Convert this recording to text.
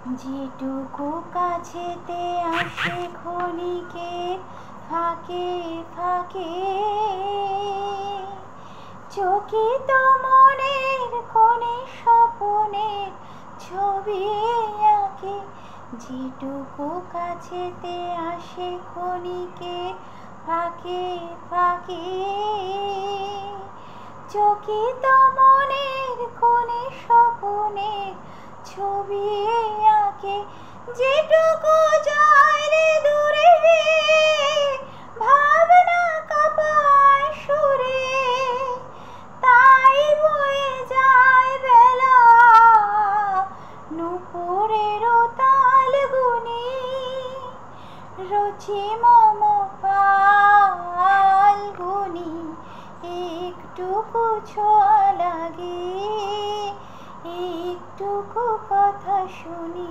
যেটুকু কাছেতে আসে ক্ষণিকের ফাঁকে ফাঁকে, চকিত মনের কোণে স্বপনের ছবি আঁকে। যেটুকু কাছেতে আসে ক্ষণিকের ফাঁকে ফাঁকে, চকিত মনের কোণে স্বপনের ছবি আঁকে। যেটুকু যায় রে দূরে, ভাবনা কাঁপায় সুরে, তাই বয়ে যায় বেলা নূপুরেরও তাল গুনি। রচি মম ফাল্গুনি, একটুকু ছোঁয়া লাগে, একটুকু কথা শুনি।